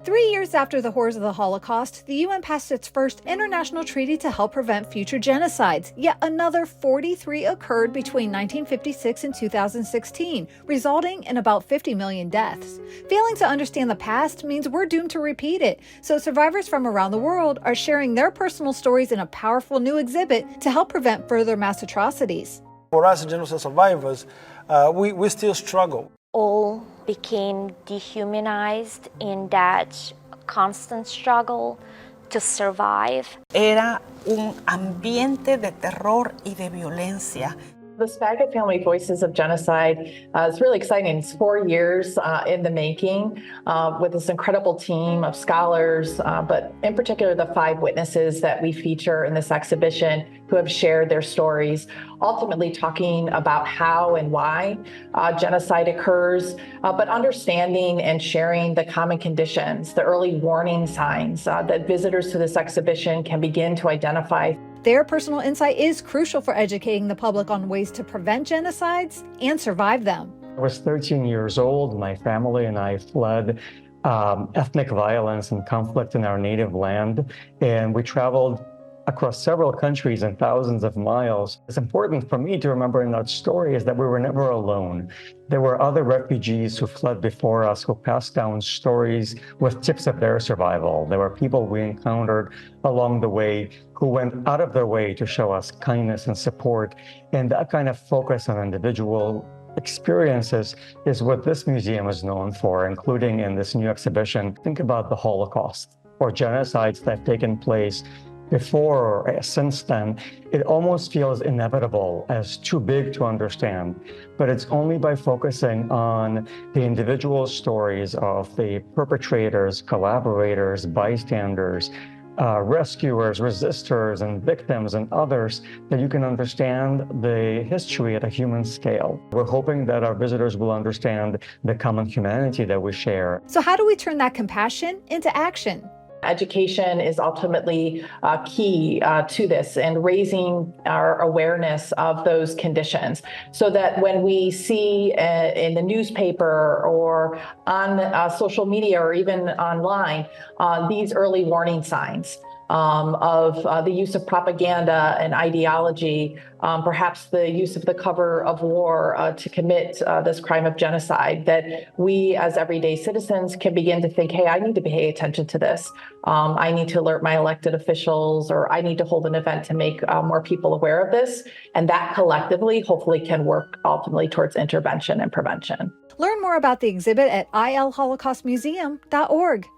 3 years after the horrors of the Holocaust, the UN passed its first international treaty to help prevent future genocides. Yet another 43 occurred between 1956 and 2016, resulting in about 50 million deaths. Failing to understand the past means we're doomed to repeat it, so survivors from around the world are sharing their personal stories in a powerful new exhibit to help prevent further mass atrocities. For us genocide survivors, we still struggle. All became dehumanized in that constant struggle to survive. Era un ambiente de terror y de violencia. The Spagat Family Voices of Genocide is really exciting. It's 4 years in the making with this incredible team of scholars, but in particular the 5 witnesses that we feature in this exhibition who have shared their stories, ultimately talking about how and why genocide occurs, but understanding and sharing the common conditions, the early warning signs that visitors to this exhibition can begin to identify. Their personal insight is crucial for educating the public on ways to prevent genocides and survive them. I was 13 years old. My family and I fled ethnic violence and conflict in our native land, and we traveled across several countries and thousands of miles. It's important for me to remember in that story is that we were never alone. There were other refugees who fled before us, who passed down stories with tips of their survival. There were people we encountered along the way who went out of their way to show us kindness and support. And that kind of focus on individual experiences is what this museum is known for, including in this new exhibition. Think about the Holocaust or genocides that have taken place before or since then. It almost feels inevitable, as too big to understand. But it's only by focusing on the individual stories of the perpetrators, collaborators, bystanders, rescuers, resistors, and victims and others that you can understand the history at a human scale. We're hoping that our visitors will understand the common humanity that we share. So how do we turn that compassion into action? Education is ultimately key to this, and raising our awareness of those conditions so that when we see in the newspaper or on social media or even online these early warning signs of the use of propaganda and ideology, perhaps the use of the cover of war to commit this crime of genocide, that we as everyday citizens can begin to think, hey, I need to pay attention to this. I need to alert my elected officials, or I need to hold an event to make more people aware of this. And that collectively, hopefully, can work ultimately towards intervention and prevention. Learn more about the exhibit at ilholocaustmuseum.org.